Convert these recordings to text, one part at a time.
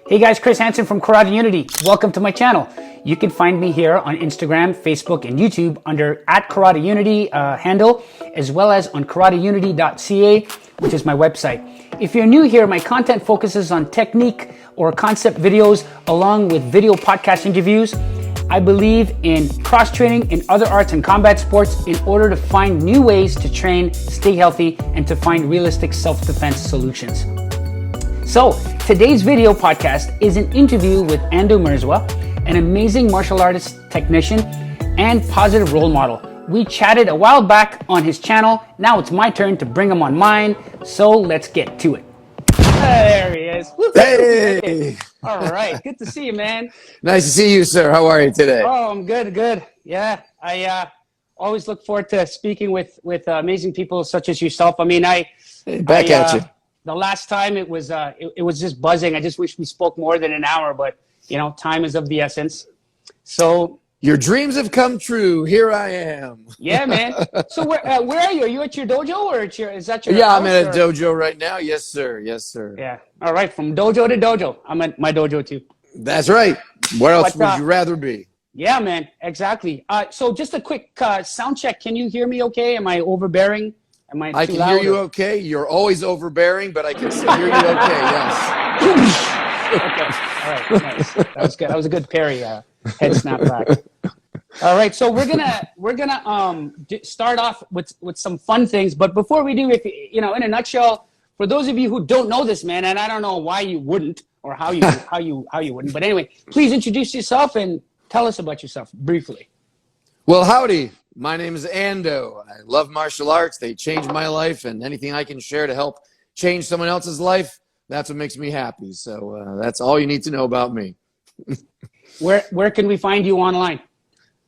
Hey guys, Chris Hanson from Karate Unity. Welcome to my channel. You can find me here on Instagram, Facebook, and YouTube under @KarateUnity handle, as well as on karateunity.ca, which is my website. If you're new here, my content focuses on technique or concept videos along with video podcast interviews. I believe in cross-training in other arts and combat sports in order to find new ways to train, stay healthy, and to find realistic self-defense solutions. So, today's video podcast is an interview with Ando Mierzwa, an amazing martial artist technician and positive role model. We chatted a while back on his channel. Now it's my turn to bring him on mine. So let's get to it. There he is. Hey! All right. Good to see you, man. Nice to see you, sir. How are you today? Oh, I'm good, good. Yeah, I always look forward to speaking with amazing people such as yourself. I mean, Back at you. The last time it was just buzzing. I just wish we spoke more than an hour, but you know, time is of the essence. So your dreams have come true. Here I am. Yeah, man. So where are you? Are you at your dojo or is that your Yeah, house, I'm at a dojo right now. Yes, sir. Yes, sir. Yeah. All right. From dojo to dojo. I'm at my dojo too. That's right. Where else would you rather be? Yeah, man. Exactly. So just a quick sound check. Can you hear me okay? Am I overbearing? Am I too loud? I can hear you okay. You're always overbearing, but I can still hear you okay. Yes. Okay. All right. Nice. That was good. That was a good parry. Head snap back. All right. So we're gonna start off with some fun things. But before we do, if you know, in a nutshell, for those of you who don't know this man, and I don't know why you wouldn't or how you wouldn't, but anyway, please introduce yourself and tell us about yourself briefly. Well, howdy. My name is Ando. I love martial arts. They changed my life, and anything I can share to help change someone else's life, that's what makes me happy. So that's all you need to know about me. Where can we find you online?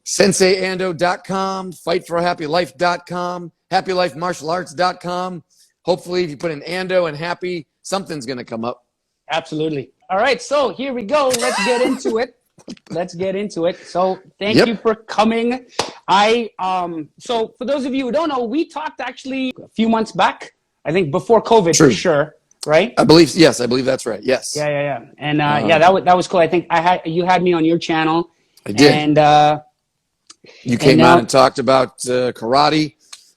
SenseiAndo.com, FightForAHappyLife.com, HappyLifeMartialArts.com. Hopefully, if you put in Ando and happy, something's going to come up. Absolutely. All right, so here we go. Let's get into it. Let's get into it. So thank you for coming. So for those of you who don't know, we talked actually a few months back, I think before COVID. True. For sure, right? I believe that's right. Yes. Yeah. And yeah, that was cool. I think you had me on your channel. I did. And you came on and talked about karate.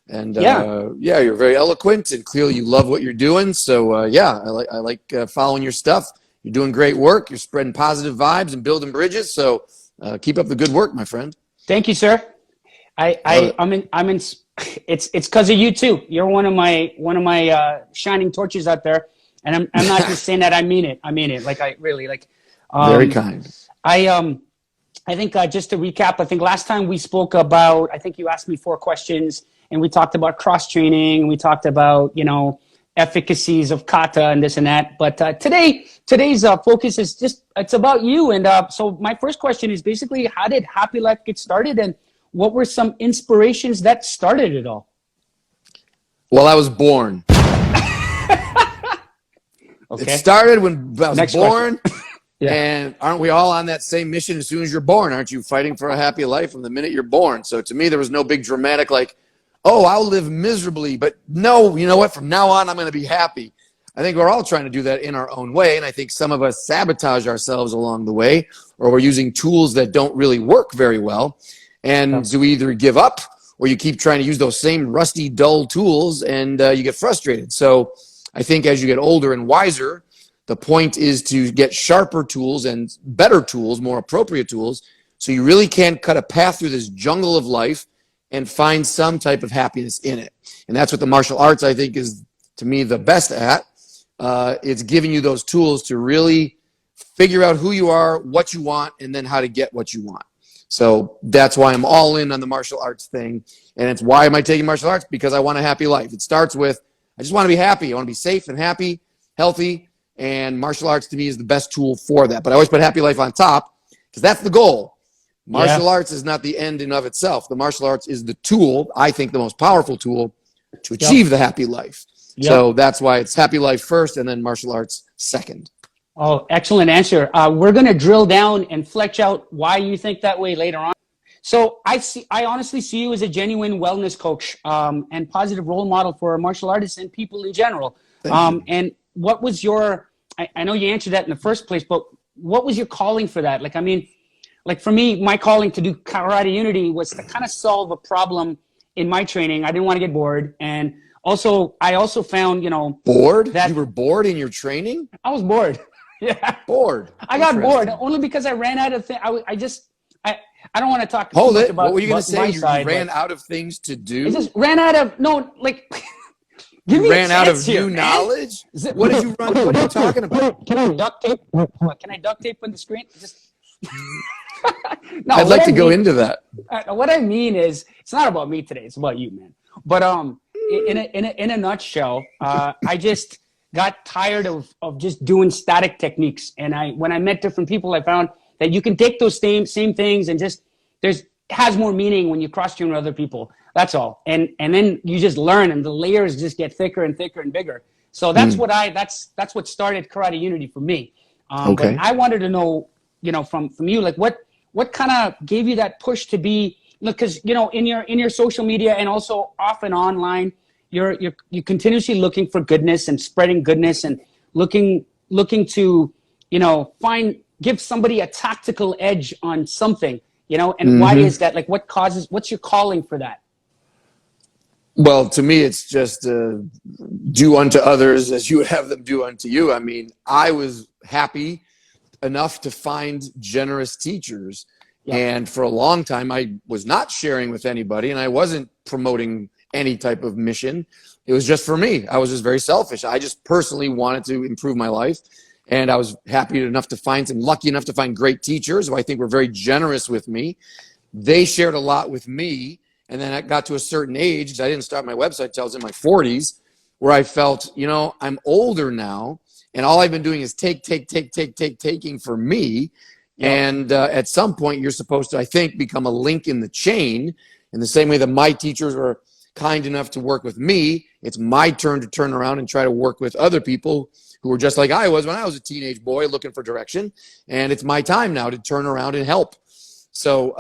And yeah, you're very eloquent and clearly you love what you're doing. So yeah, I like following your stuff. You're doing great work. You're spreading positive vibes and building bridges. So keep up the good work, my friend. Thank you, sir. I'm in. It's because of you too. You're one of my shining torches out there, and I'm not just saying that. I mean it. I mean it. Like I really like. Very kind. I think just to recap, I think last time we spoke about. I think you asked me 4 questions, and we talked about cross training. We talked about efficacies of kata and this and that. But today's focus is just, it's about you. And so my first question is basically, how did Happy Life get started? And what were some inspirations that started it all? Well, I was born. Okay. It started when I was born. Yeah. And aren't we all on that same mission as soon as you're born? Aren't you fighting for a happy life from the minute you're born? So to me, there was no big dramatic like, oh, I'll live miserably, but no, you know what? From now on, I'm going to be happy. I think we're all trying to do that in our own way, and I think some of us sabotage ourselves along the way, or we're using tools that don't really work very well, and so we either give up or you keep trying to use those same rusty, dull tools, and you get frustrated. So I think as you get older and wiser, the point is to get sharper tools and better tools, more appropriate tools, so you really can cut a path through this jungle of life and find some type of happiness in it. And that's what the martial arts, I think, is, to me, the best at. It's giving you those tools to really figure out who you are, what you want, and then how to get what you want. So that's why I'm all in on the martial arts thing. And it's why am I taking martial arts? Because I want a happy life. It starts with, I just want to be happy. I want to be safe and happy, healthy, and martial arts to me is the best tool for that. But I always put happy life on top because that's the goal. Martial arts is not the end in of itself. The martial arts is the tool, I think the most powerful tool to achieve the happy life. So that's why it's happy life first and then martial arts second. Oh, excellent answer. We're going to drill down and flesh out why you think that way later on. So I honestly see you as a genuine wellness coach and positive role model for martial artists and people in general. And what was your I know you answered that in the first place, but what was your calling for that? Like, I mean, like for me, my calling to do Karate Unity was to kind of solve a problem in my training. I didn't want to get bored. And also, I also found, Bored? that You were bored in your training? I was bored. Yeah. Bored. I got bored only because I ran out of things. I don't want to talk too much about what were you going to say? You side, ran out of things to do? I just ran out of, no, like, give you me ran out of here, new man. knowledge? What did you run? What are you talking about? Can I duct tape? Can I duct tape on the screen? Just no, I'd like to go into that. What I mean is, it's not about me today. It's about you, man. But in a nutshell, I just got tired of just doing static techniques. And when I met different people, I found that you can take those same things and just it has more meaning when you cross train with other people. That's all. And then you just learn, and the layers just get thicker and thicker and bigger. So that's that's what started Karate Unity for me. Okay. But I wanted to know, from you, like what kind of gave you that push to be, because in your social media and also off and online, you're continuously looking for goodness and spreading goodness and looking to give somebody a tactical edge on something, and why is that? Like, what's your calling for that? Well, to me, it's just do unto others as you would have them do unto you. I mean, I was happy enough to find generous teachers. Yeah. And for a long time, I was not sharing with anybody, and I wasn't promoting any type of mission. It was just for me. I was just very selfish. I just personally wanted to improve my life. And I was lucky enough to find great teachers who I think were very generous with me. They shared a lot with me. And then I got to a certain age, because I didn't start my website until I was in my 40s, where I felt, I'm older now. And all I've been doing is taking for me. Yep. And at some point, you're supposed to, I think, become a link in the chain. In the same way that my teachers were kind enough to work with me, it's my turn to turn around and try to work with other people who were just like I was when I was a teenage boy looking for direction. And it's my time now to turn around and help. So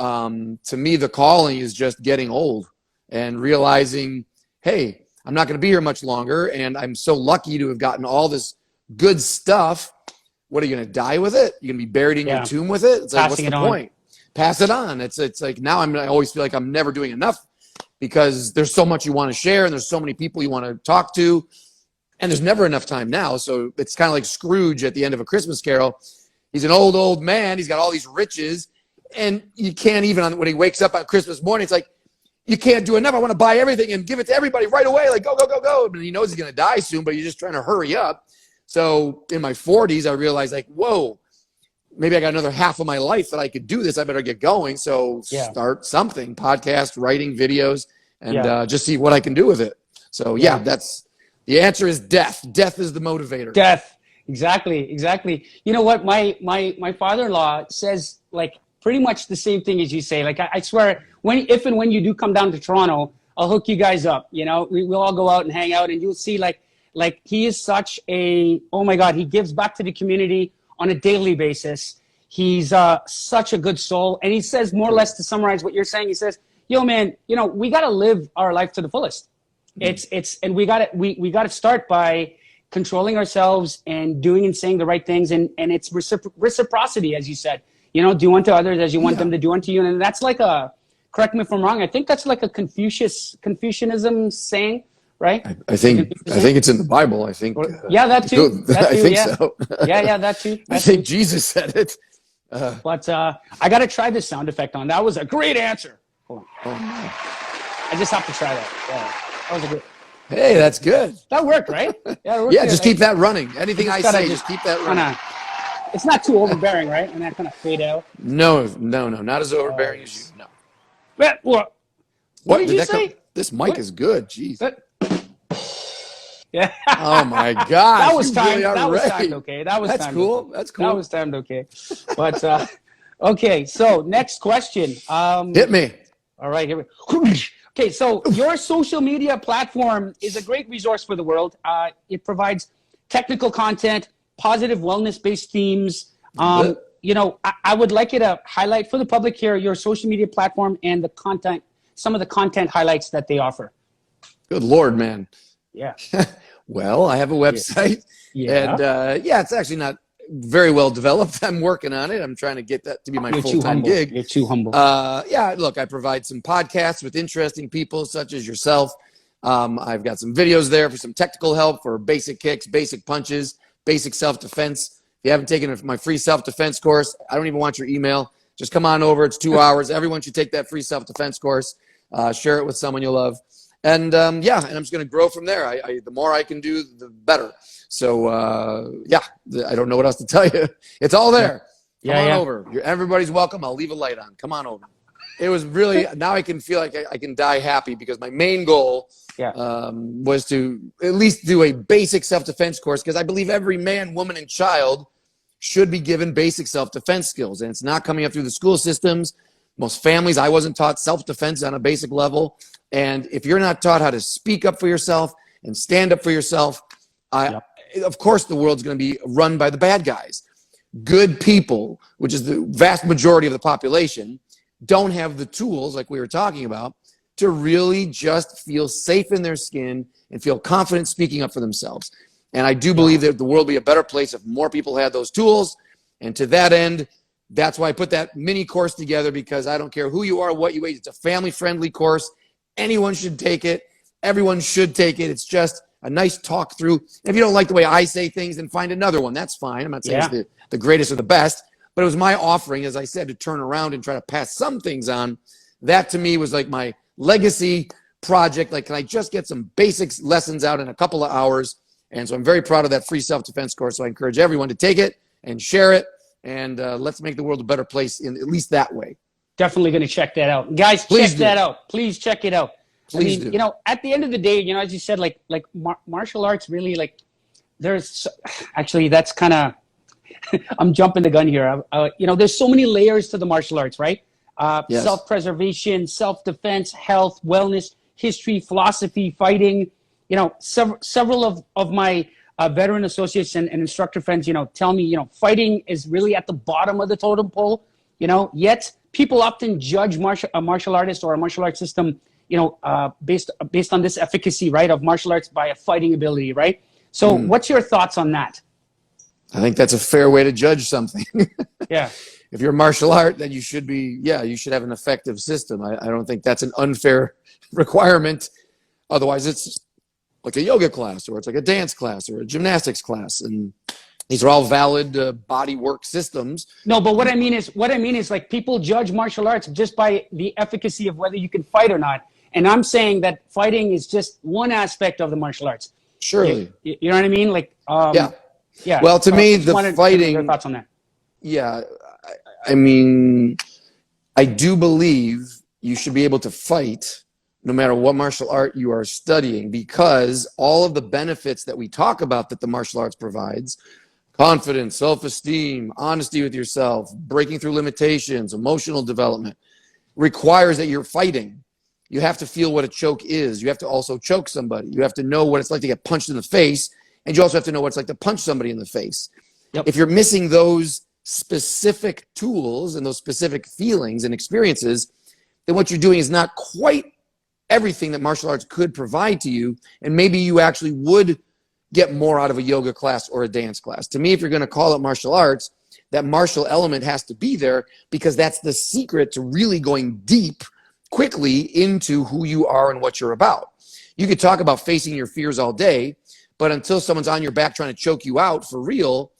to me, the calling is just getting old and realizing, hey, I'm not going to be here much longer. And I'm so lucky to have gotten all this good stuff. What, are you going to die with it? You're going to be buried in your tomb with it? It's like, what's the point? Pass it on. It's like now I always feel like I'm never doing enough, because there's so much you want to share and there's so many people you want to talk to. And there's never enough time now. So it's kind of like Scrooge at the end of A Christmas Carol. He's an old man. He's got all these riches. And you can't even, when he wakes up on Christmas morning, it's like, you can't do enough. I want to buy everything and give it to everybody right away. Like, go, go, go, go. And he knows he's going to die soon, but you're just trying to hurry up. So in my 40s, I realized, like, whoa, maybe I got another half of my life that I could do this. I better get going. So start something, podcast, writing videos, and just see what I can do with it. So that's, the answer is death. Death is the motivator. Death. Exactly. You know what? My father-in-law says, like, pretty much the same thing as you say. Like, I swear, if and when you do come down to Toronto, I'll hook you guys up. We'll all go out and hang out, and you'll see, like he is such oh my God, he gives back to the community on a daily basis. He's such a good soul. And he says, more or less to summarize what you're saying, he says, yo, man, we got to live our life to the fullest. And we got to start by controlling ourselves and doing and saying the right things. And it's reciprocity, as you said, do unto others as you want them to do unto you. And that's like correct me if I'm wrong, I think that's like a Confucianism saying, right? I think it's in the Bible. I think. That too. I think so. That too. I think Jesus said it. But I got to try this sound effect on. That was a great answer. Hold on. I just have to try that. That was a good. Hey, that's good. That worked, right? Yeah, it worked good. Just keep that running. Anything I say, just keep that running. It's not too overbearing, right? And that kind of fade out. No, not as overbearing as you. No. What did you say? This mic is good. Jeez. Yeah. Oh my God. That was timed. That was timed okay. That's cool. That's cool. That was timed okay. But okay. So next question. Hit me. All right. Here we. Okay. So your social media platform is a great resource for the world. It provides technical content, positive wellness-based themes. I would like you to highlight for the public here your social media platform and the content, some of the content highlights that they offer. Good Lord, man. Yeah. Well, I have a website, Yeah. and yeah, it's actually not very well developed. I'm working on it. I'm trying to get that to be my full-time gig. You're too humble. Yeah, look, I provide some podcasts with interesting people such as yourself. I've got some videos there for some technical help for basic kicks, basic punches, basic self-defense. If you haven't taken my free self-defense course, I don't even want your email. Just come on over. It's 2 hours. Everyone should take that free self-defense course. Share it with someone you love. And yeah, and I'm just going to grow from there. The more I can do, the better. So yeah, I don't know what else to tell you. It's all there. Come on over. Everybody's welcome. I'll leave a light on. Come on over. It was really, now I can feel like I can die happy because my main goal was to at least do a basic self-defense course, because I believe every man, woman, and child should be given basic self-defense skills. And it's not coming up through the school systems. Most families, I wasn't taught self-defense on a basic level. And if you're not taught how to speak up for yourself and stand up for yourself, of course the world's going to be run by the bad guys. Good people, which is the vast majority of the population, don't have the tools, like we were talking about, to really just feel safe in their skin and feel confident speaking up for themselves. And I do believe that the world will be a better place if more people had those tools. And to that end, that's why I put that mini course together, because I don't care who you are, what you age. It's a family-friendly course. Anyone should take it. Everyone should take it. It's just a nice talk through. If you don't like the way I say things, then find another one. That's fine. I'm not saying it's the greatest or the best, but it was my offering, as I said, to turn around and try to pass some things on. That to me was like my legacy project. Like, can I just get some basics lessons out in a couple of hours? And so I'm very proud of that free self-defense course. So I encourage everyone to take it and share it. And let's make the world a better place in at least that way. Definitely going to check that out. Guys, check that out. Please check it out. Please do. You know, at the end of the day, you know, as you said, like martial arts really, like, there's actually, that's kind of, I'm jumping the gun here. You know, there's so many layers to the martial arts, right? Self-preservation, self-defense, health, wellness, history, philosophy, fighting. You know, several of my veteran associates and instructor friends, you know, tell me, you know, fighting is really at the bottom of the totem pole, you know, yet people often judge a martial artist or a martial arts system, you know, based on this efficacy, right, of martial arts by a fighting ability, right? So what's your thoughts on that? I think that's a fair way to judge something. Yeah. If you're a martial art, then you should be, you should have an effective system. I don't think that's an unfair requirement. Otherwise, it's like a yoga class, or it's like a dance class, or a gymnastics class. And these are all valid body work systems. No, but what I mean is like people judge martial arts just by the efficacy of whether you can fight or not. And I'm saying that fighting is just one aspect of the martial arts. Surely. You know what I mean? Like, yeah. Well, to me, the fighting. Your thoughts on that? Yeah, I mean, I do believe you should be able to fight no matter what martial art you are studying, because all of the benefits that we talk about that the martial arts provides, confidence, self-esteem, honesty with yourself, breaking through limitations, emotional development, requires that you're fighting. You have to feel what a choke is. You have to also choke somebody. You have to know what it's like to get punched in the face. And you also have to know what it's like to punch somebody in the face. Yep. If you're missing those specific tools and those specific feelings and experiences, then what you're doing is not quite everything that martial arts could provide to you. And maybe you actually would get more out of a yoga class or a dance class. To me, if you're going to call it martial arts, that martial element has to be there, because that's the secret to really going deep quickly into who you are and what you're about. You could talk about facing your fears all day, but until someone's on your back trying to choke you out for real,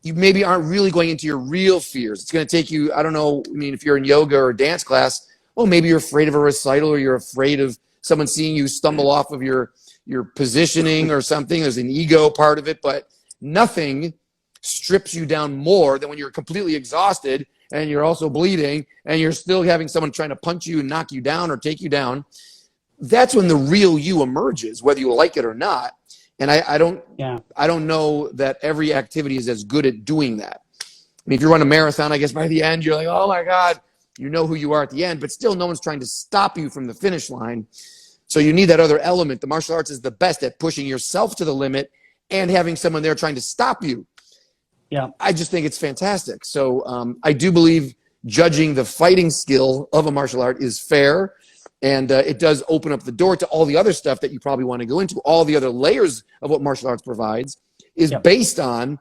you maybe aren't really going into your real fears. It's going to take you, I don't know, I mean, if you're in yoga or dance class, well, maybe you're afraid of a recital, or you're afraid of someone seeing you stumble off of your positioning or something. There's an ego part of it, but nothing strips you down more than when you're completely exhausted and you're also bleeding and you're still having someone trying to punch you and knock you down or take you down. That's when the real you emerges, whether you like it or not. And I don't know that every activity is as good at doing that. I mean, if you run a marathon, I guess by the end, you're like, oh my God, you know who you are at the end, but still no one's trying to stop you from the finish line. So you need that other element. The martial arts is the best at pushing yourself to the limit and having someone there trying to stop you. Yeah. I just think it's fantastic. So I do believe judging the fighting skill of a martial art is fair. And it does open up the door to all the other stuff that you probably want to go into. All the other layers of what martial arts provides is based on,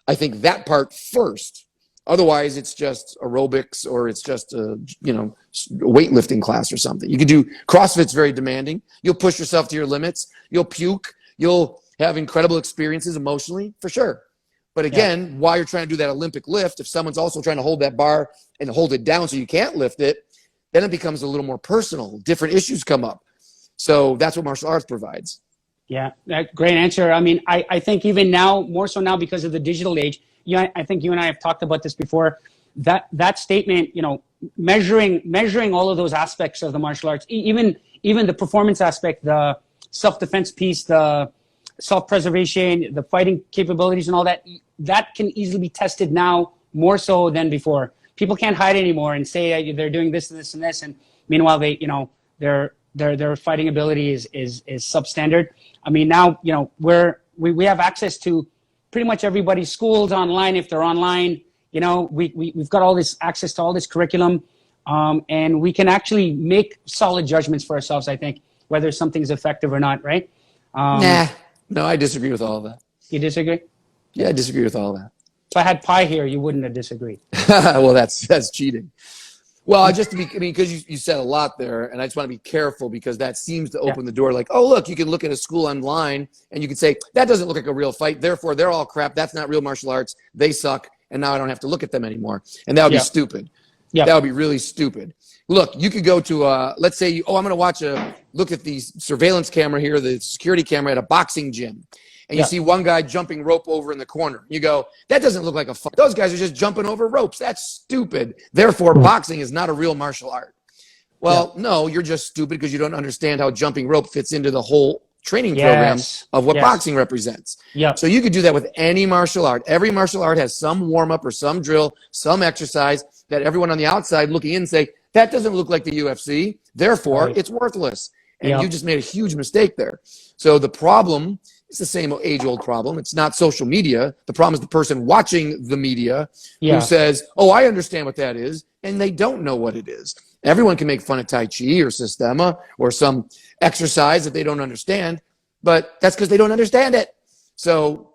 I think, that part first. Otherwise, it's just aerobics or it's just a, weightlifting class or something. You could do CrossFit's very demanding. You'll push yourself to your limits. You'll puke. You'll have incredible experiences emotionally, for sure. But again, while you're trying to do that Olympic lift, if someone's also trying to hold that bar and hold it down so you can't lift it, then it becomes a little more personal. Different issues come up. So that's what martial arts provides. Yeah, great answer. I mean, I think even now, more so now because of the digital age, I think you and I have talked about this before, that statement, measuring all of those aspects of the martial arts, even the performance aspect, the self-defense piece, the self-preservation, the fighting capabilities and all that, that can easily be tested now more so than before. People can't hide anymore and say they're doing this and this and this, and meanwhile their fighting ability is substandard. I mean, now we have access to pretty much everybody's schools online. If they're online, we've got all this access to all this curriculum, and we can actually make solid judgments for ourselves, I think, whether something's effective or not, right? No, I disagree with all of that. You disagree? Yeah, I disagree with all of that. If I had pie here, you wouldn't have disagreed. Well, that's cheating. Well, because you said a lot there, and I just want to be careful because that seems to open the door. Like, oh, look, you can look at a school online and you can say, that doesn't look like a real fight. Therefore, they're all crap. That's not real martial arts. They suck. And now I don't have to look at them anymore. And that would be stupid. Yeah. That would be really stupid. Look, you could go to, let's say, I'm going to look at the surveillance camera here, the security camera at a boxing gym. And you see one guy jumping rope over in the corner. You go, that doesn't look like a fight. Those guys are just jumping over ropes. That's stupid. Therefore, boxing is not a real martial art. Well, no, you're just stupid because you don't understand how jumping rope fits into the whole training program of what boxing represents. So you could do that with any martial art. Every martial art has some warm-up or some drill, some exercise that everyone on the outside looking in say, that doesn't look like the UFC. Therefore, it's worthless. And you just made a huge mistake there. So the problem, it's the same age-old problem. It's not social media. The problem is the person watching the media who says, oh, I understand what that is, and they don't know what it is. Everyone can make fun of Tai Chi or Sistema or some exercise that they don't understand, but that's because they don't understand it. So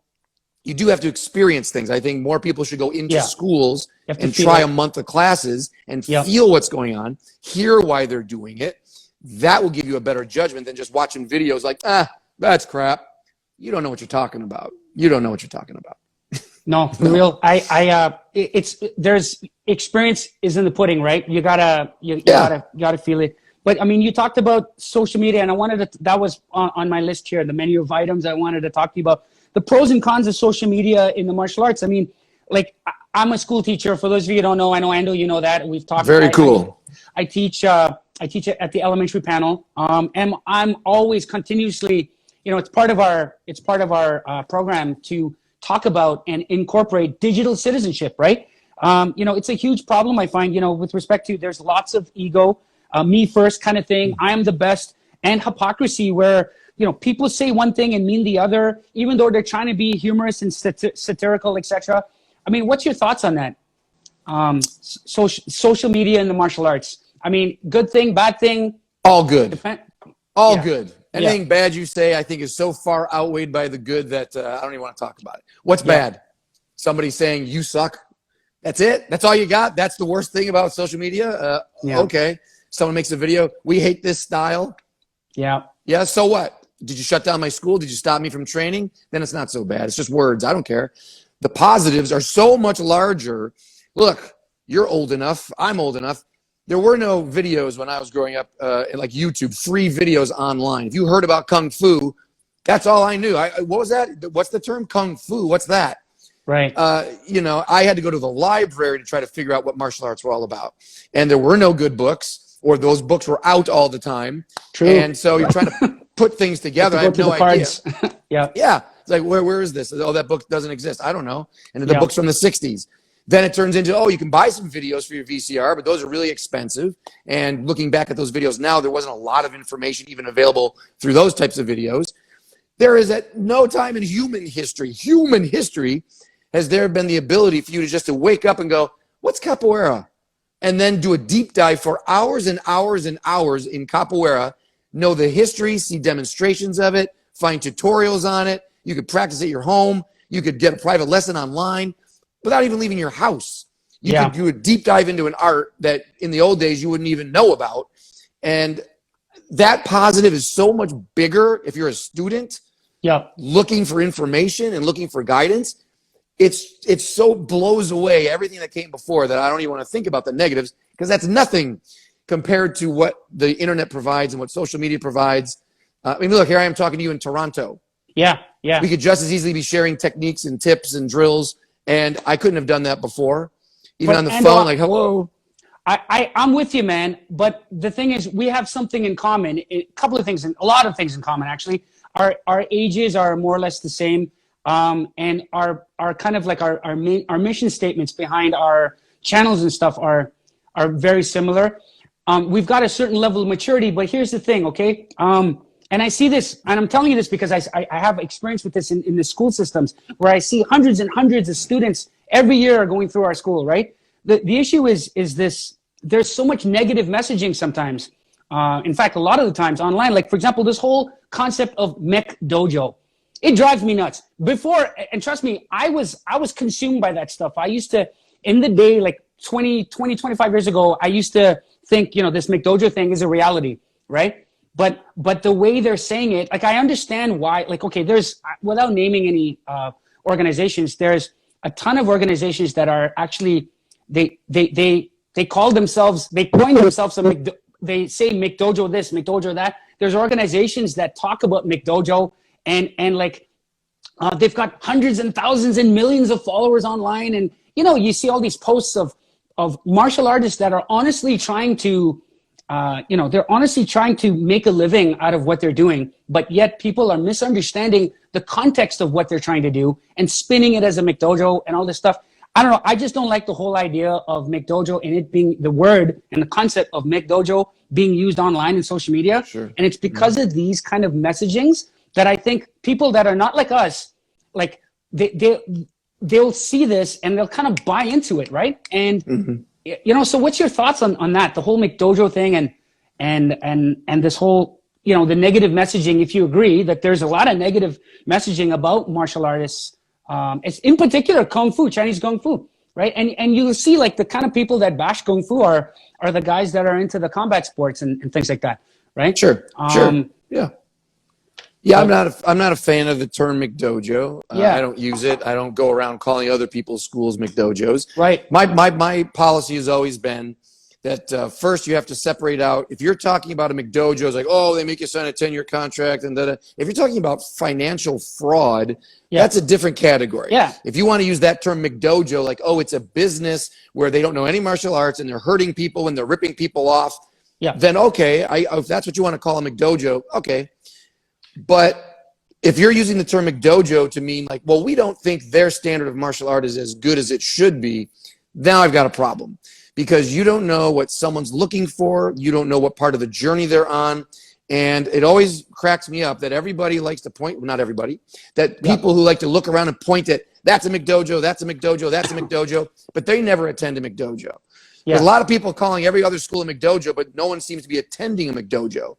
you do have to experience things. I think more people should go into schools and try a month of classes and feel what's going on, hear why they're doing it. That will give you a better judgment than just watching videos like, that's crap. You don't know what you're talking about. You don't know what you're talking about. No, for real. There's experience is in the pudding, right? You gotta feel it. But I mean, you talked about social media, and that was on my list here, the menu of items I wanted to talk to you about. The pros and cons of social media in the martial arts. I mean, like, I'm a school teacher. For those of you who don't know, I know Ando, you know that. We've talked. Very cool. I teach at the elementary panel, and I'm always continuously, it's part of our program to talk about and incorporate digital citizenship, right? It's a huge problem, I find, with respect to, there's lots of ego, me first kind of thing, I am the best, and hypocrisy where, people say one thing and mean the other, even though they're trying to be humorous and satirical, etc. I mean, what's your thoughts on that? Social media and the martial arts. I mean, good thing, bad thing? All good. All good. Anything bad you say, I think, is so far outweighed by the good that I don't even want to talk about it. What's bad? Somebody saying you suck. That's it? That's all you got? That's the worst thing about social media? Okay. Someone makes a video. We hate this style. Yeah, so what? Did you shut down my school? Did you stop me from training? Then it's not so bad. It's just words. I don't care. The positives are so much larger. Look, you're old enough. I'm old enough. There were no videos when I was growing up, like YouTube, free videos online. If you heard about Kung Fu, that's all I knew. What was that? What's the term Kung Fu? What's that? Right. I had to go to the library to try to figure out what martial arts were all about. And there were no good books, or those books were out all the time. True. And so you're trying to put things together. I have no idea. Yeah. It's like, where is this? Oh, that book doesn't exist. I don't know. And the book's from the 60s. Then it turns into, you can buy some videos for your VCR, but those are really expensive. And looking back at those videos now, there wasn't a lot of information even available through those types of videos. There is at no time in human history, has there been the ability for you to just to wake up and go, what's capoeira? and then do a deep dive for hours and hours and hours in capoeira, know the history, see demonstrations of it, find tutorials on it. You could practice at your home. You could get a private lesson online without even leaving your house. You could do a deep dive into an art that in the old days you wouldn't even know about. And that positive is so much bigger if you're a student looking for information and looking for guidance. It's so blows away everything that came before that I don't even want to think about the negatives, because that's nothing compared to what the internet provides and what social media provides. I mean, look, here I am talking to you in Toronto. Yeah. We could just as easily be sharing techniques and tips and drills, and I couldn't have done that before. Even on the phone, like, hello. I'm with you, man. But the thing is, we have something in common. A couple of things, a lot of things in common, actually. Our ages are more or less the same, and our kind of like our mission statements behind our channels and stuff are very similar. We've got a certain level of maturity, but here's the thing, okay? And I see this, and I'm telling you this because I have experience with this in the school systems, where I see hundreds and hundreds of students every year are going through our school, right? The issue is this: there's so much negative messaging sometimes. In fact, a lot of the times online, like for example, this whole concept of McDojo, it drives me nuts. Before, and trust me, I was consumed by that stuff. I used to, in the day, like 25 years ago, I used to think, this McDojo thing is a reality, right? But the way they're saying it, like I understand why, like, okay, there's, without naming any organizations, there's a ton of organizations that are actually, they call themselves, they coin themselves, they say McDojo this, McDojo that. There's organizations that talk about McDojo and like, they've got hundreds and thousands and millions of followers online. And, you see all these posts of martial artists that are honestly trying to, they're honestly trying to make a living out of what they're doing, but yet people are misunderstanding the context of what they're trying to do and spinning it as a McDojo and all this stuff. I don't know. I just don't like the whole idea of McDojo and it being the word and the concept of McDojo being used online and social media. Sure. And it's because of these kind of messagings that I think people that are not like us, like they'll see this and they'll kind of buy into it, right? And so what's your thoughts on that, the whole McDojo thing and this whole, the negative messaging, if you agree that there's a lot of negative messaging about martial artists, it's in particular Kung Fu, Chinese Kung Fu, right? And you'll see like the kind of people that bash Kung Fu are the guys that are into the combat sports and things like that, right? Sure. Yeah, I'm not a fan of the term McDojo. I don't use it. I don't go around calling other people's schools McDojos. Right. My policy has always been that first you have to separate out. If you're talking about a McDojo, it's like, oh, they make you sign a 10-year contract and da-da. If you're talking about financial fraud, that's a different category. Yeah. If you want to use that term McDojo, like, oh, it's a business where they don't know any martial arts and they're hurting people and they're ripping people off, then okay, if that's what you want to call a McDojo, okay. But if you're using the term McDojo to mean like, well, we don't think their standard of martial art is as good as it should be, now I've got a problem. Because you don't know what someone's looking for. You don't know what part of the journey they're on. And it always cracks me up that everybody likes to point, well, not everybody, that people who like to look around and point at, that's a McDojo, that's a McDojo, that's a McDojo, but they never attend a McDojo. There's a lot of people calling every other school a McDojo, but no one seems to be attending a McDojo.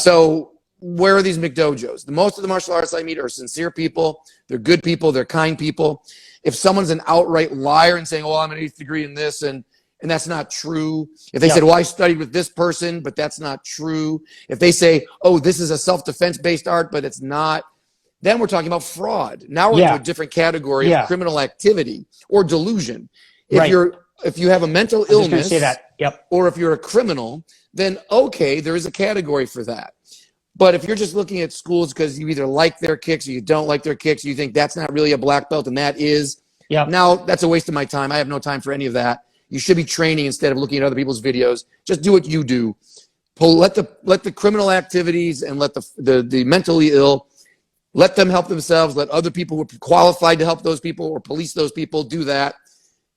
So where are these McDojos? Most of the martial artists I meet are sincere people. They're good people. They're kind people. If someone's an outright liar and saying, oh, I'm an 8th degree in this, and that's not true. If they said, well, I studied with this person, but that's not true. If they say, oh, this is a self-defense based art, but it's not, then we're talking about fraud. Now we're into a different category of criminal activity or delusion. If you have a mental illness or if you're a criminal, then okay, there is a category for that. But if you're just looking at schools because you either like their kicks or you don't like their kicks, you think that's not really a black belt and that is, now that's a waste of my time. I have no time for any of that. You should be training instead of looking at other people's videos. Just do what you do. Let the criminal activities and let the mentally ill, let them help themselves. Let other people who are qualified to help those people or police those people do that.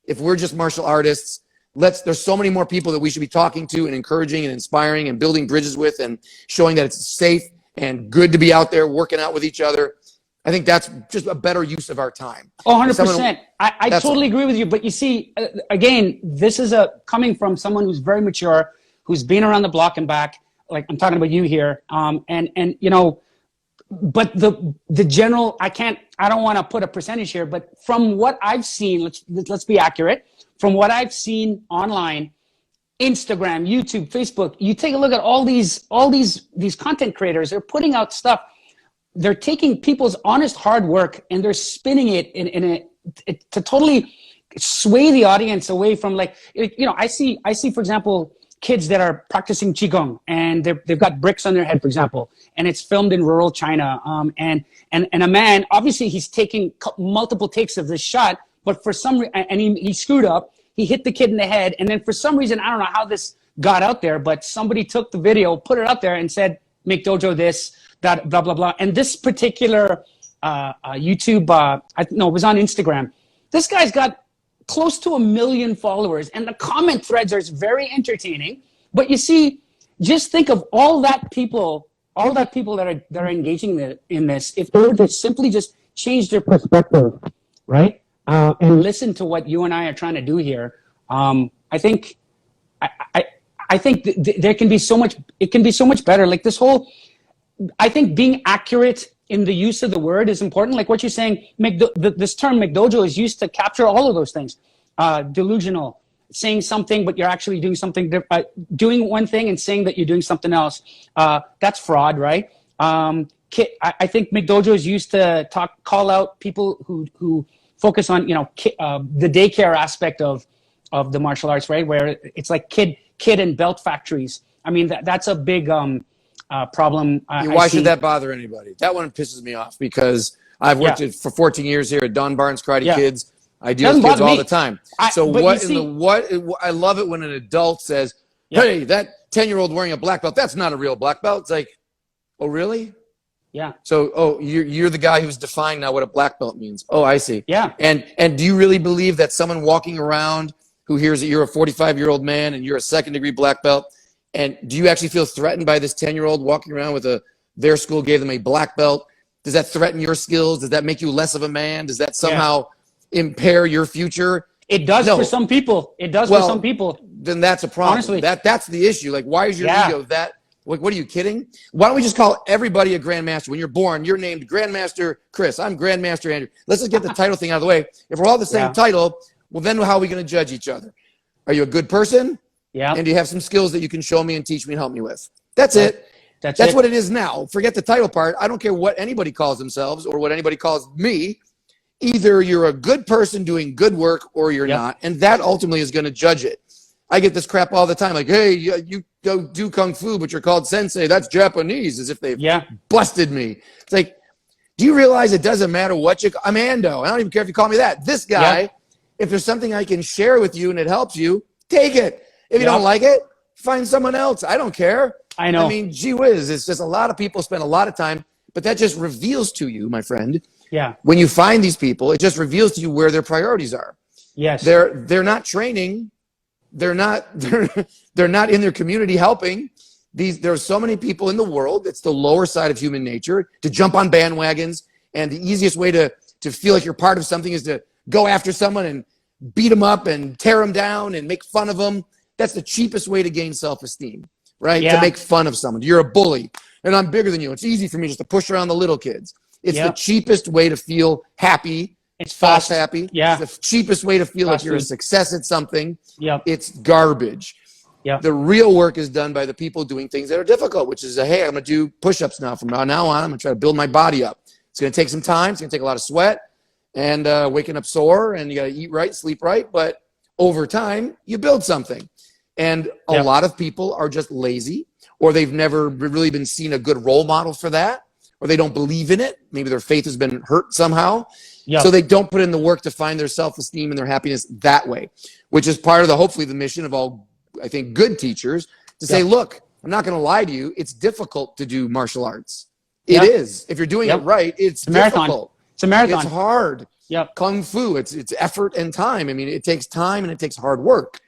If we're just martial artists, there's so many more people that we should be talking to and encouraging and inspiring and building bridges with and showing that it's safe and good to be out there working out with each other. I think that's just a better use of our time. Oh, 100%. I totally agree with you. But you see, again, this is coming from someone who's very mature, who's been around the block and back. Like I'm talking about you here. And you know, but the general, I don't want to put a percentage here, but from what I've seen, let's be accurate. From what I've seen online, Instagram, YouTube, Facebook, you take a look at all these content creators, they're putting out stuff. They're taking people's honest hard work and they're spinning it to totally sway the audience away from, like, you know, I see, for example, kids that are practicing Qigong and they've got bricks on their head, for example, and it's filmed in rural China. And a man, obviously he's taking multiple takes of this shot, but for some reason, and he screwed up, he hit the kid in the head. And then for some reason, I don't know how this got out there, but somebody took the video, put it out there and said, McDojo this, that, blah, blah, blah. And this particular YouTube, it was on Instagram. This guy's got close to 1 million followers and the comment threads are very entertaining. But you see, just think of all that people that are engaging in this, if they were to simply just change their perspective, right? And listen to what you and I are trying to do here. I think there can be so much, it can be so much better. Like this whole, I think being accurate in the use of the word is important. Like what you're saying, this term McDojo is used to capture all of those things. Delusional, saying something, but you're actually doing something, doing one thing and saying that you're doing something else. That's fraud, right? I think McDojo is used to call out people who focus on, you know, the daycare aspect of the martial arts, right? Where it's like kid and belt factories. I mean, that's a big problem. Why should that bother anybody? That one pisses me off because I've worked for 14 years here at Don Barnes Karate Kids. I deal with kids all the time. I love it when an adult says, hey, that 10-year-old wearing a black belt, that's not a real black belt. It's like, oh, really? Yeah. So, you're the guy who's defining now what a black belt means. Oh, I see. Yeah. And do you really believe that someone walking around who hears that you're a 45-year-old man and you're a second-degree black belt, and do you actually feel threatened by this 10-year-old walking around with their school gave them a black belt? Does that threaten your skills? Does that make you less of a man? Does that somehow impair your future? It does for some people. It does for some people. Then that's a problem. Honestly. That's the issue. Like, why is your ego that? Like, what are you kidding? Why don't we just call everybody a grandmaster? When you're born, you're named Grandmaster Chris. I'm Grandmaster Andrew. Let's just get the title thing out of the way. If we're all the same title, well, then how are we going to judge each other? Are you a good person? Yeah. And do you have some skills that you can show me and teach me and help me with? That's it. That's what it is now. Forget the title part. I don't care what anybody calls themselves or what anybody calls me. Either you're a good person doing good work or you're not. And that ultimately is going to judge it. I get this crap all the time. Like, hey, you go do Kung Fu, but you're called Sensei. That's Japanese, as if they've busted me. It's like, do you realize it doesn't matter what I'm Ando. I don't even care if you call me that. This guy, if there's something I can share with you and it helps you, take it. If you don't like it, find someone else. I don't care. I know. I mean, gee whiz, it's just a lot of people spend a lot of time, but that just reveals to you, my friend. Yeah. When you find these people, it just reveals to you where their priorities are. Yes. They're not training. They're not in their community helping. There are so many people in the world. It's the lower side of human nature to jump on bandwagons. And the easiest way to feel like you're part of something is to go after someone and beat them up and tear them down and make fun of them. That's the cheapest way to gain self-esteem, right? Yeah. To make fun of someone. You're a bully and I'm bigger than you. It's easy for me just to push around the little kids. It's the cheapest way to feel happy. It's false happy. Yeah. It's the cheapest way to feel like you're a success at something. Yep. It's garbage. Yep. The real work is done by the people doing things that are difficult, which is, hey, I'm going to do push-ups now. From now on, I'm going to try to build my body up. It's going to take some time. It's going to take a lot of sweat and waking up sore, and you got to eat right, sleep right. But over time, you build something. And a lot of people are just lazy, or they've never really been seen a good role model for that, or they don't believe in it. Maybe their faith has been hurt somehow. Yep. So they don't put in the work to find their self-esteem and their happiness that way, which is part of hopefully the mission of all, I think, good teachers to say, look, I'm not going to lie to you. It's difficult to do martial arts. It is. If you're doing it right, it's difficult. It's a marathon. It's hard. Yep. Kung Fu, it's effort and time. I mean, it takes time and it takes hard work.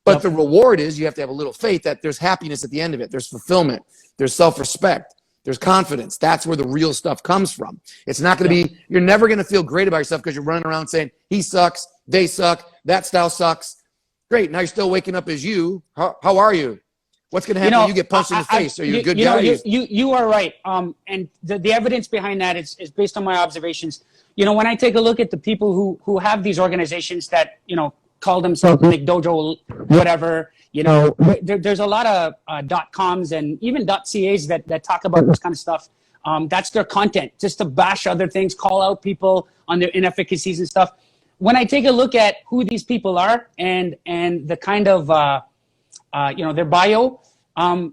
But the reward is you have to have a little faith that there's happiness at the end of it. There's fulfillment. There's self-respect. There's confidence. That's where the real stuff comes from. It's not going to be, you're never going to feel great about yourself because you're running around saying, he sucks, they suck, that style sucks. Great. Now you're still waking up as you. How are you? What's going to happen when you get punched in the face? Are you a good guy? You are right. And the evidence behind that is based on my observations. When I take a look at the people who have these organizations that, call themselves McDojo, whatever, there's a lot of .coms and even .cas that talk about this kind of stuff. That's their content, just to bash other things, call out people on their inefficacies and stuff. When I take a look at who these people are and the kind of, their bio,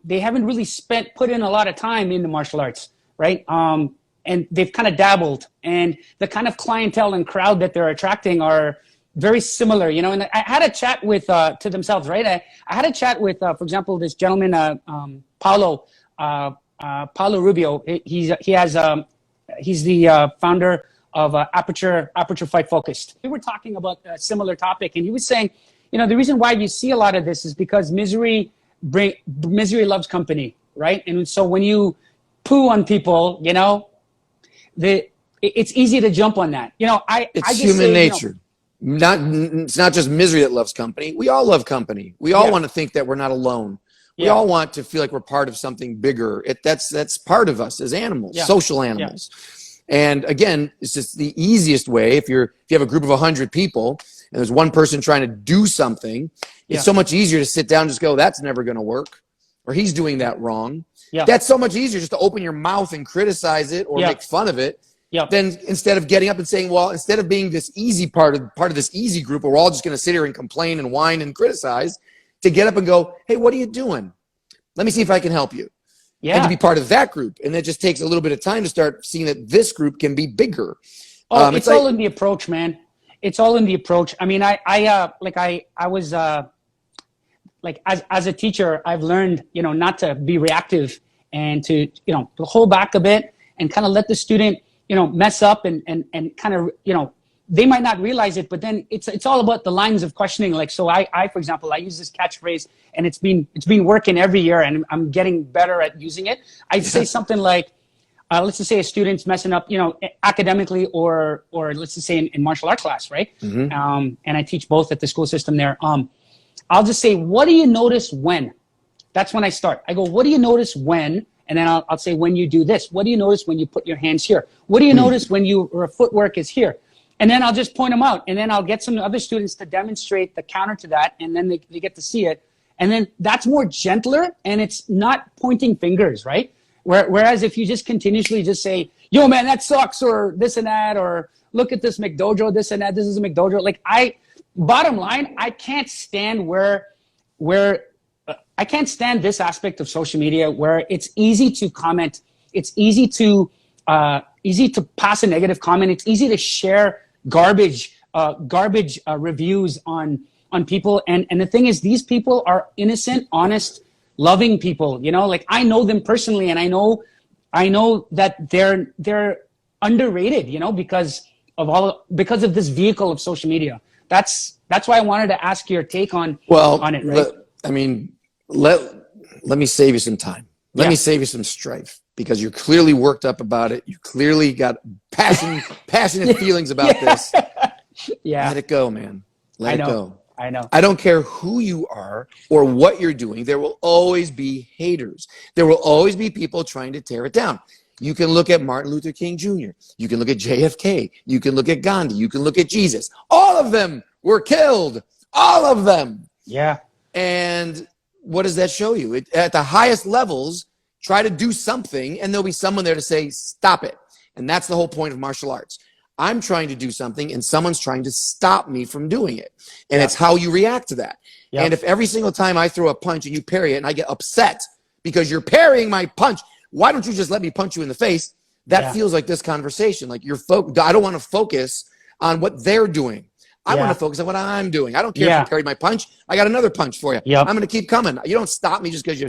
they haven't really put in a lot of time in the martial arts, right? And they've kind of dabbled, and the kind of clientele and crowd that they're attracting are very similar, and I had a chat with, to themselves, right? I had a chat with, for example, this gentleman, Paulo Rubio. He's the founder of Aperture Fight Focused. We were talking about a similar topic, and he was saying, the reason why you see a lot of this is because misery loves company, right? And so when you poo on people, it's easy to jump on that. It's human nature. It's not just misery that loves company. We all love company. We all want to think that we're not alone. We all want to feel like we're part of something bigger. That's part of us as animals, social animals. And again, it's just the easiest way. If you have a group of 100 people and there's one person trying to do something, it's so much easier to sit down and just go, that's never going to work, or he's doing that wrong. That's so much easier just to open your mouth and criticize it or make fun of it. Then instead of getting up and saying, well, instead of being this easy part of this easy group where we're all just going to sit here and complain and whine and criticize, to get up and go, hey, what are you doing? Let me see if I can help you. And to be part of that group. And it just takes a little bit of time to start seeing that this group can be bigger. It's all in the approach, man. It's all in the approach. I mean, I was as a teacher, I've learned, not to be reactive and to hold back a bit and kind of let the student mess up and kind of, they might not realize it, but then it's all about the lines of questioning. Like, so I, for example, I use this catchphrase, and it's been working every year, and I'm getting better at using it. I say something like, let's just say a student's messing up, academically or let's just say in martial art class, right? And I teach both at the school system there. I'll just say, what do you notice when? That's when I start. I go, what do you notice when? And then I'll say, when you do this. What do you notice when you put your hands here? What do you notice when your footwork is here? And then I'll just point them out. And then I'll get some other students to demonstrate the counter to that. And then they get to see it. And then that's more gentler, and it's not pointing fingers, right? Whereas if you just continuously just say, yo, man, that sucks, or this and that, or look at this McDojo, this and that, this is a McDojo. Like, bottom line, I can't stand I can't stand this aspect of social media where it's easy to comment. It's easy to pass a negative comment. It's easy to share garbage reviews on people. And the thing is, these people are innocent, honest, loving people. Like, I know them personally, and I know that they're underrated, because of this vehicle of social media. That's why I wanted to ask your take on it. Right? Let me save you some time. Let me save you some strife, because you're clearly worked up about it. You clearly got passionate feelings about this. Let it go, man. Let it go. I know. I don't care who you are or what you're doing. There will always be haters. There will always be people trying to tear it down. You can look at Martin Luther King Jr. You can look at JFK. You can look at Gandhi. You can look at Jesus. All of them were killed. All of them. Yeah. And what does that show you? At the highest levels, try to do something, and there'll be someone there to say, stop it. And that's the whole point of martial arts. I'm trying to do something, and someone's trying to stop me from doing it. And it's how you react to that. And if every single time I throw a punch and you parry it and I get upset because you're parrying my punch, why don't you just let me punch you in the face? That feels like this conversation. Like, I don't want to focus on what they're doing. I want to focus on what I'm doing. I don't care if you parried my punch. I got another punch for you. I'm going to keep coming. You don't stop me just because you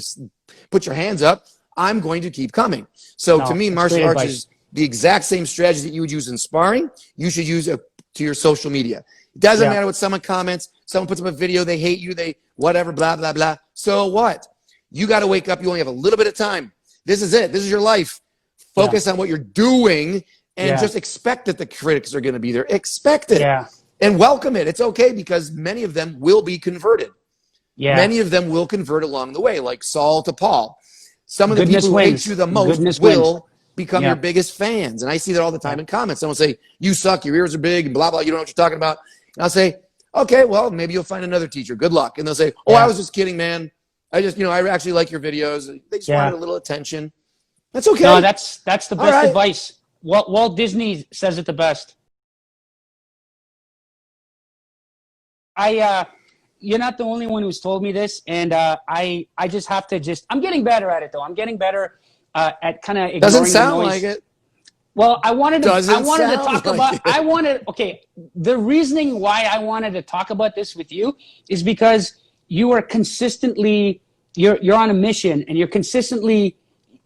put your hands up. I'm going to keep coming. So to me, martial arts is the exact same strategy that you would use in sparring. You should use it to your social media. It doesn't matter what someone comments. Someone puts up a video. They hate you. They whatever, blah, blah, blah. So what? You got to wake up. You only have a little bit of time. This is it. This is your life. Focus on what you're doing and just expect that the critics are going to be there. Expect it and welcome it. It's okay because many of them will be converted. Many of them will convert along the way, like Saul to Paul. Some of the people who hate you the most will become your biggest fans. And I see that all the time in comments. Someone will say, you suck, your ears are big, and blah, blah, you don't know what you're talking about. And I'll say, okay, well, maybe you'll find another teacher. Good luck. And they'll say, oh, I was just kidding, man. I just, I actually like your videos. They just wanted a little attention. That's okay. No, that's the best advice. Walt Disney says it the best. You're not the only one who's told me this, and I just have to I'm getting better at it, though. I'm getting better at kind of ignoring Doesn't sound the noise. like it. Well, I wanted to talk like about, the reasoning why I wanted to talk about this with you is because you are consistently, you're on a mission, and you're consistently,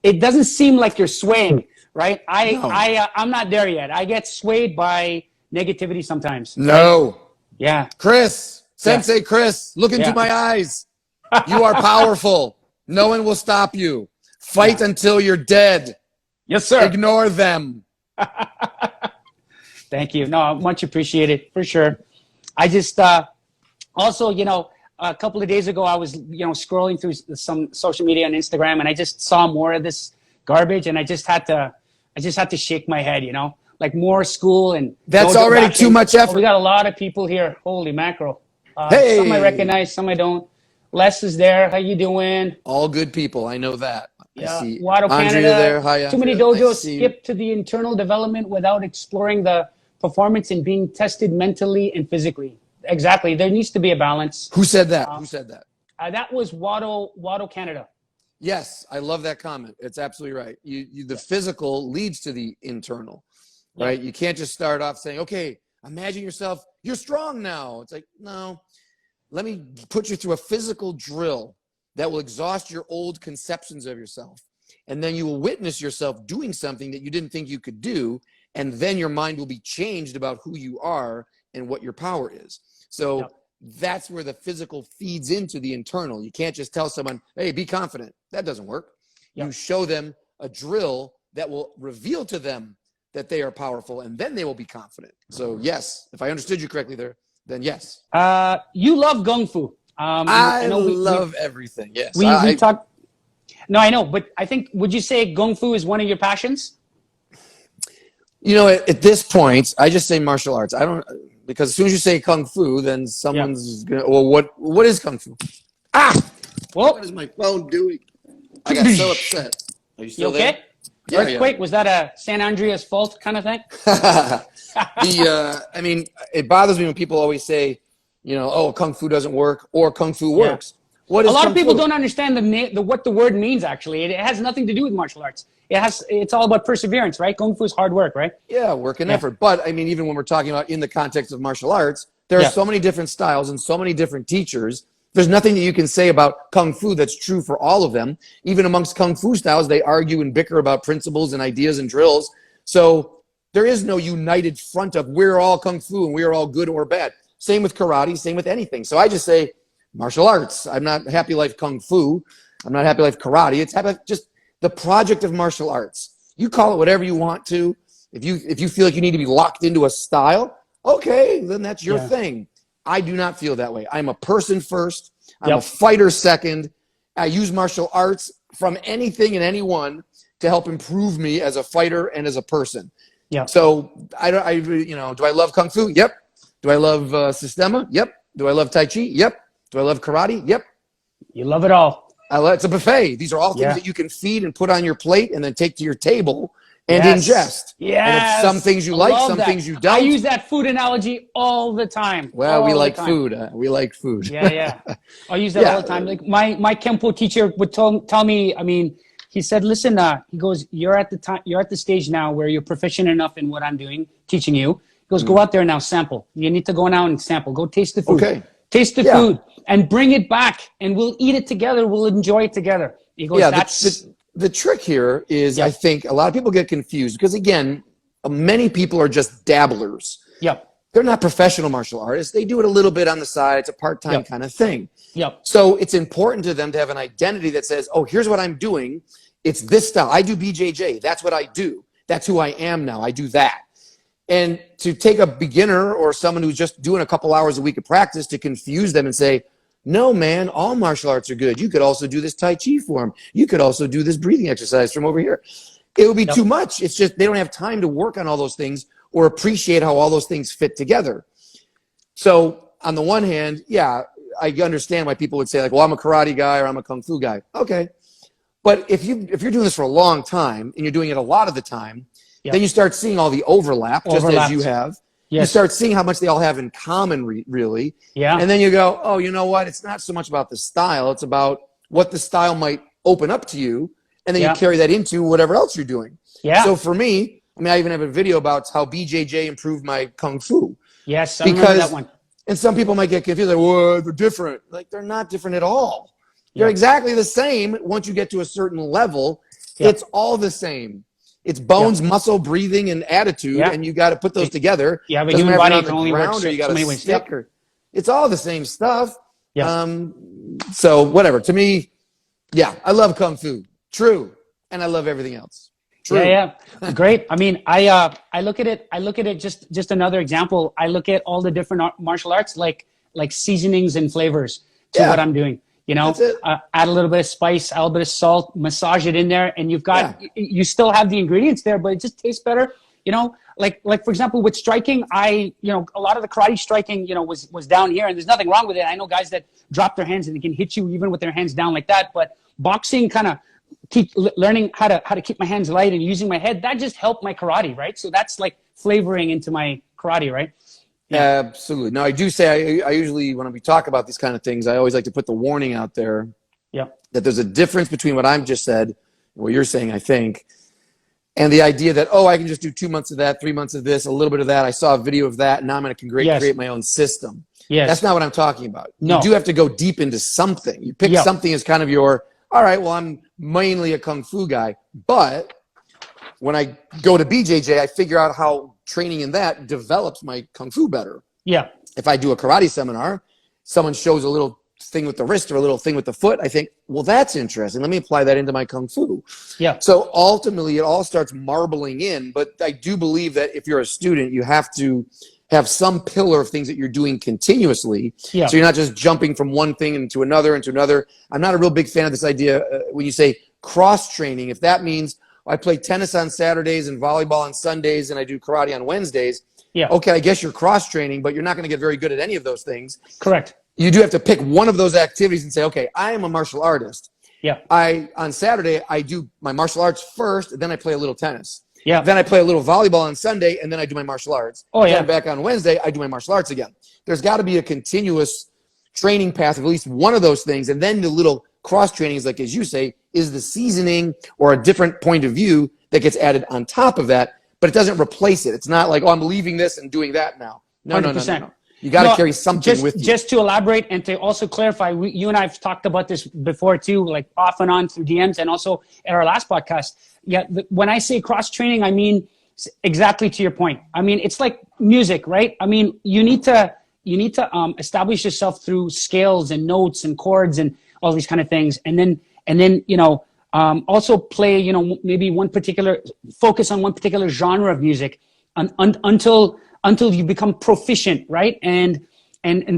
it doesn't seem like you're swaying, right? I'm not there yet. I get swayed by negativity sometimes. No. Right? Yeah. Chris, Sensei Chris, look into my eyes. You are powerful. No one will stop you. Fight until you're dead. Yes, sir. Ignore them. Thank you. No, much appreciated, for sure. I just also, a couple of days ago, I was, scrolling through some social media on Instagram, and I just saw more of this garbage, and I just had to shake my head, like more school and that's already too much effort. We got a lot of people here. Holy mackerel. Hey. Some I recognize, some I don't. Les is there. How you doing? All good people. I know that. Yeah. I see Wado Andrea Canada. there. Hi, Too many Andrea. dojos skip to the internal development without exploring the performance and being tested mentally and physically. Exactly. There needs to be a balance. Who said that? Who said that? That was Wado Canada. Yes, I love that comment. It's absolutely right. The physical leads to the internal, right? You can't just start off saying, okay, imagine yourself, you're strong now. It's like, no, let me put you through a physical drill that will exhaust your old conceptions of yourself. And then you will witness yourself doing something that you didn't think you could do. And then your mind will be changed about who you are and what your power is. So that's where the physical feeds into the internal. You can't just tell someone, hey, be confident. That doesn't work. You show them a drill that will reveal to them that they are powerful, and then they will be confident. So yes, if I understood you correctly there, then yes. You love Kung Fu. I love everything. Yes. We talk. No, I know, but I think, would you say Kung Fu is one of your passions? At this point, I just say martial arts. I don't, because as soon as you say Kung Fu, then someone's gonna. Well, what is Kung Fu? Well, what is my phone doing? I got so upset. Are you still okay? There? Earthquake? Was that a San Andreas fault kind of thing? I mean, it bothers me when people always say, oh, Kung Fu doesn't work or Kung Fu works. What is a lot of people Fu? don't understand what the word means, actually. It has nothing to do with martial arts. It's all about perseverance, right? Kung Fu is hard work, right? Yeah, work and effort. But I mean, even when we're talking about in the context of martial arts, there are so many different styles and so many different teachers. There's nothing that you can say about Kung Fu that's true for all of them. Even amongst Kung Fu styles, they argue and bicker about principles and ideas and drills. So there is no united front of we're all Kung Fu and we're all good or bad. Same with karate, same with anything. So I just say martial arts. I'm not happy life Kung Fu. I'm not happy life karate. It's just the project of martial arts. You call it whatever you want to. If you feel like you need to be locked into a style, okay, then that's your thing. I do not feel that way. I'm a person first. I'm a fighter second. I use martial arts from anything and anyone to help improve me as a fighter and as a person. Yeah. So do I love Kung Fu? Yep. Do I love Sistema? Yep. Do I love Tai Chi? Yep. Do I love karate? Yep. You love it all. It's a buffet. These are all things that you can feed and put on your plate and then take to your table and ingest. Yes. And some things you like, some things you don't. I use that food analogy all the time. Well, we like food. We like food. Yeah. I use that all the time. Like my Kempo teacher would tell me, I mean, he said, listen, he goes, you're at the stage now where you're proficient enough in what I'm doing, teaching you. He goes, go out there now, sample. You need to go now and sample. Go taste the food. Okay. Taste the food and bring it back, and we'll eat it together. We'll enjoy it together. He goes, the trick here is, I think a lot of people get confused because, again, many people are just dabblers. They're not professional martial artists. They do it a little bit on the side. It's a part-time kind of thing. So it's important to them to have an identity that says, oh, here's what I'm doing. It's this style. I do BJJ. That's what I do. That's who I am now. I do that. And to take a beginner or someone who's just doing a couple hours a week of practice to confuse them and say, no, man, all martial arts are good. You could also do this Tai Chi form. You could also do this breathing exercise from over here. It would be too much. It's just they don't have time to work on all those things or appreciate how all those things fit together. So on the one hand, yeah, I understand why people would say like, well, I'm a karate guy or I'm a kung fu guy. Okay. But if you're doing this for a long time and you're doing it a lot of the time, then you start seeing all the overlap, just as you have. Yes. You start seeing how much they all have in common, really. Yeah. And then you go, oh, you know what? It's not so much about the style. It's about what the style might open up to you. And then you carry that into whatever else you're doing. Yeah. So for me, I mean, I even have a video about how BJJ improved my kung fu. Yes, I remember that one. And some people might get confused, like, whoa, they're different. Like, they're not different at all. They're exactly the same once you get to a certain level. It's all the same. It's bones, muscle, breathing, and attitude, and you got to put those together. Yeah, but human body can only work so many ways. It's all the same stuff. So whatever. To me, I love kung fu. True, and I love everything else. True. Yeah, great. I mean, I look at it just another example. I look at all the different martial arts like seasonings and flavors to what I'm doing. You know, add a little bit of spice, add a little bit of salt, massage it in there, and you've got you still have the ingredients there, but it just tastes better. You know, like for example, with striking, a lot of the karate striking, was down here, and there's nothing wrong with it. I know guys that drop their hands and they can hit you even with their hands down like that. But boxing, kind of keep learning how to keep my hands light and using my head. That just helped my karate, right? So that's like flavoring into my karate, right? Yeah. Absolutely. Now, I do say I usually, when we talk about these kind of things, I always like to put the warning out there that there's a difference between what I've just said and what you're saying, I think, and the idea that, oh, I can just do 2 months of that, 3 months of this, a little bit of that. I saw a video of that, and now I'm going to create my own system. Yes. That's not what I'm talking about. No. You do have to go deep into something. You pick something as kind of your, all right, well, I'm mainly a kung fu guy, but when I go to BJJ, I figure out how training in that develops my kung fu better. Yeah. If I do a karate seminar, someone shows a little thing with the wrist or a little thing with the foot, I think, well, that's interesting. Let me apply that into my kung fu. Yeah. So ultimately, it all starts marbling in. But I do believe that if you're a student, you have to have some pillar of things that you're doing continuously. Yeah. So you're not just jumping from one thing into another. I'm not a real big fan of this idea when you say cross training. If that means I play tennis on Saturdays and volleyball on Sundays and I do karate on Wednesdays. Yeah. Okay, I guess you're cross training, but you're not going to get very good at any of those things. Correct. You do have to pick one of those activities and say, okay, I am a martial artist. Yeah. On Saturday, I do my martial arts first, then I play a little tennis. Yeah. Then I play a little volleyball on Sunday, and then I do my martial arts. Oh, yeah. Then back on Wednesday, I do my martial arts again. There's got to be a continuous training path of at least one of those things, and then the little cross trainings, like as you say, is the seasoning or a different point of view that gets added on top of that, but it doesn't replace it. It's not like, oh, I'm leaving this and doing that now. No. You got to carry something with you. Just to elaborate and to also clarify, you and I have talked about this before too, like off and on through DMs and also at our last podcast. Yeah, when I say cross training, I mean exactly to your point. I mean, it's like music, right? I mean, you need to establish yourself through scales and notes and chords and all these kind of things, and then also play maybe focus on one particular genre of music until you become proficient, right? And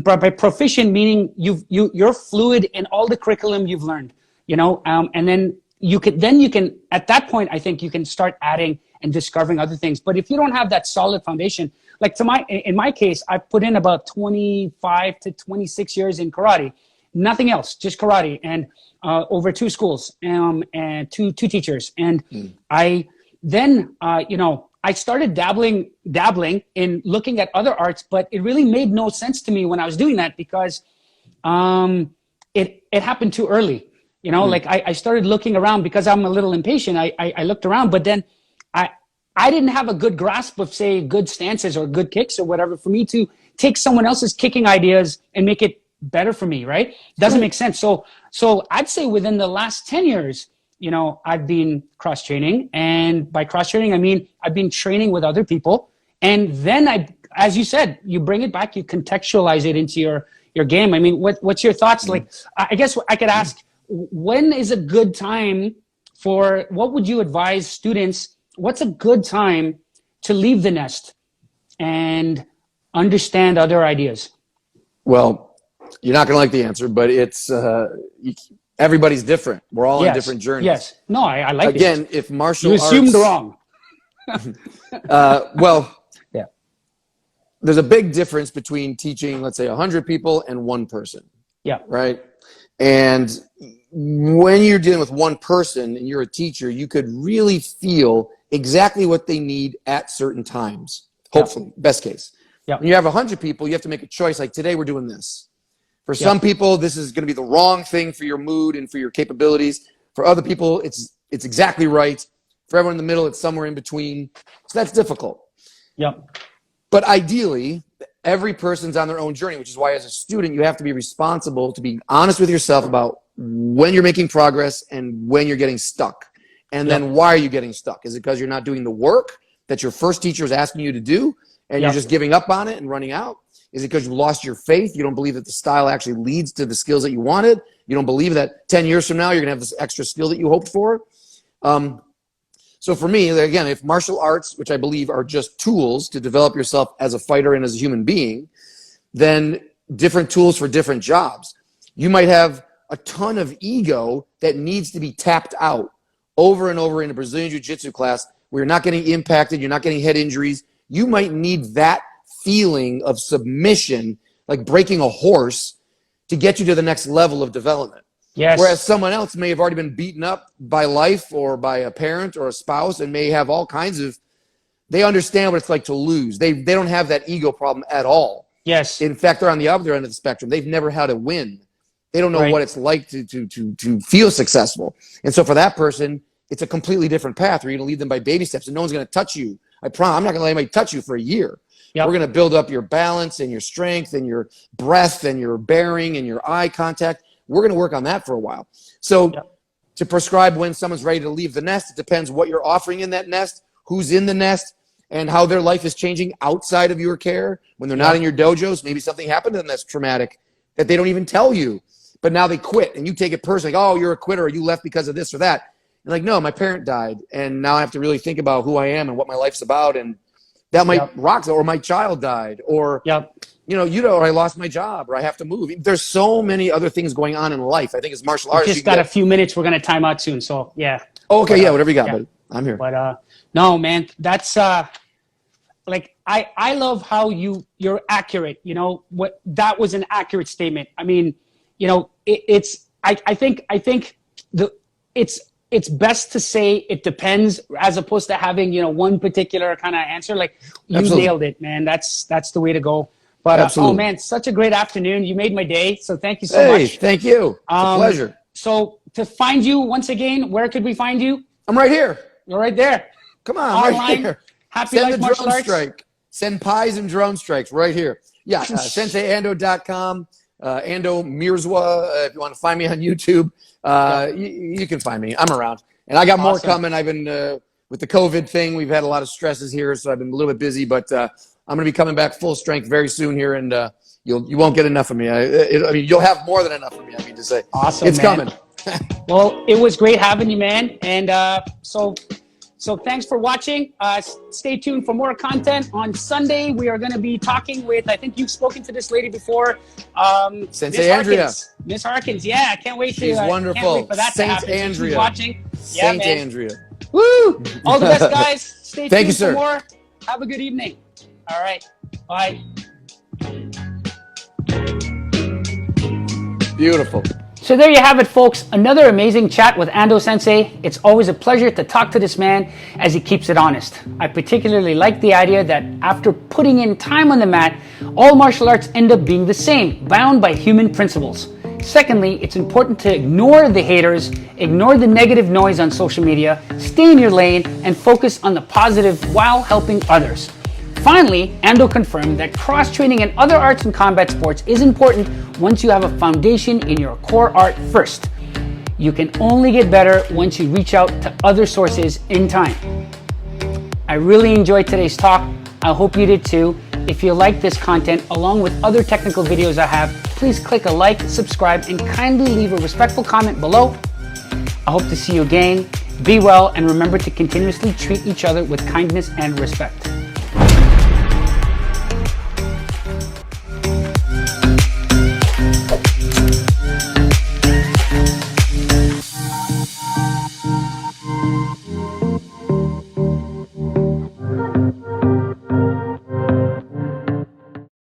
by proficient meaning you're fluid in all the curriculum you've learned, and then you can at that point I think you can start adding and discovering other things. But if you don't have that solid foundation, like in my case, I've put in about 25 to 26 years in karate. Nothing else, just karate, and over 2 schools and 2 teachers. And I then, I started dabbling in looking at other arts, but it really made no sense to me when I was doing that because it happened too early. Like I started looking around because I'm a little impatient. I looked around, but then I didn't have a good grasp of, say, good stances or good kicks or whatever for me to take someone else's kicking ideas and make it better for me, right? Doesn't make sense. So I'd say within the last 10 years, I've been cross training, and by cross training, I mean, I've been training with other people. And then as you said, you bring it back, you contextualize it into your game. I mean, what's your thoughts? Like, I guess I could ask, when is a good time what would you advise students? What's a good time to leave the nest and understand other ideas? Well, you're not going to like the answer, but it's everybody's different. We're all on different journeys. Yes. No, I like it. Again, if martial arts... You assumed wrong. Well, yeah. There's a big difference between teaching, let's say, 100 people and one person. Yeah. Right? And when you're dealing with one person and you're a teacher, you could really feel exactly what they need at certain times. Hopefully, best case. Yeah. When you have 100 people, you have to make a choice. Like today, we're doing this. For some people, this is going to be the wrong thing for your mood and for your capabilities. For other people, it's exactly right. For everyone in the middle, it's somewhere in between. So that's difficult. Yep. But ideally, every person's on their own journey, which is why as a student, you have to be responsible to be honest with yourself about when you're making progress and when you're getting stuck. And then why are you getting stuck? Is it because you're not doing the work that your first teacher is asking you to do and you're just giving up on it and running out? Is it because you lost your faith? You don't believe that the style actually leads to the skills that you wanted? You don't believe that 10 years from now you're going to have this extra skill that you hoped for? So for me, again, if martial arts, which I believe are just tools to develop yourself as a fighter and as a human being, then different tools for different jobs. You might have a ton of ego that needs to be tapped out over and over in a Brazilian Jiu-Jitsu class where you're not getting impacted, you're not getting head injuries. You might need that feeling of submission, like breaking a horse, to get you to the next level of development. Yes. Whereas someone else may have already been beaten up by life or by a parent or a spouse and may have all kinds of, they understand what it's like to lose. They don't have that ego problem at all. Yes. In fact, they're on the other end of the spectrum. They've never had a win. They don't know what it's like to feel successful. And so for that person, it's a completely different path. We're going to lead them by baby steps, and no one's going to touch you. I promise. I'm not going to let anybody touch you for a year. Yep. We're going to build up your balance and your strength and your breath and your bearing and your eye contact. We're going to work on that for a while. So to prescribe when someone's ready to leave the nest, it depends what you're offering in that nest, who's in the nest, and how their life is changing outside of your care. When they're not in your dojos, maybe something happened to them that's traumatic that they don't even tell you. But now they quit, and you take it personally. Like, oh, you're a quitter, or you left because of this or that. And like, no, my parent died, and now I have to really think about who I am and what my life's about, and that might rock. Or my child died, or or I lost my job, or I have to move. There's so many other things going on in life. I think it's martial arts. We just got a few minutes. We're gonna time out soon, so yeah. Okay, whatever you got, buddy. I'm here. But no, man, that's like I love how you're accurate. You know what? That was an accurate statement. I mean, you know, I think it's best to say it depends as opposed to having, you know, one particular kind of answer. Like you nailed it, man. That's the way to go. But oh man, such a great afternoon. You made my day. So thank you so much. Thank you. It's a pleasure. So to find you once again, where could we find you? I'm right here. You're right there. Come on, online, right here. Happy Life Martial Arts. Strike. Send pies and drone strikes right here. Yeah, SenseiAndo.com. Ando Mierzwa, if you want to find me on YouTube, you can find me. I'm around. And I got more coming. I've been, with the COVID thing, we've had a lot of stresses here, so I've been a little bit busy, but I'm going to be coming back full strength very soon here, and you won't get enough of me. I mean, you'll have more than enough of me, I mean to say. Awesome, It's coming. Well, it was great having you, man. And so thanks for watching. Stay tuned for more content. On Sunday, we are going to be talking with, I think you've spoken to this lady before. Sensei Andrea. Miss Harkins. Yeah, I can't wait to. She's wonderful. Can't wait for that Saint to happen. Andrea. So she's watching. Saint Andrea. Woo! All the best, guys. Stay Thank tuned you, for more. Have a good evening. All right. Bye. Beautiful. So there you have it, folks. Another amazing chat with Ando Sensei. It's always a pleasure to talk to this man as he keeps it honest. I particularly like the idea that after putting in time on the mat, all martial arts end up being the same, bound by human principles. Secondly, it's important to ignore the haters, ignore the negative noise on social media, stay in your lane, and focus on the positive while helping others. Finally, Ando confirmed that cross-training in other arts and combat sports is important once you have a foundation in your core art first. You can only get better once you reach out to other sources in time. I really enjoyed today's talk. I hope you did too. If you like this content, along with other technical videos I have, please click a like, subscribe, and kindly leave a respectful comment below. I hope to see you again. Be well, and remember to continuously treat each other with kindness and respect.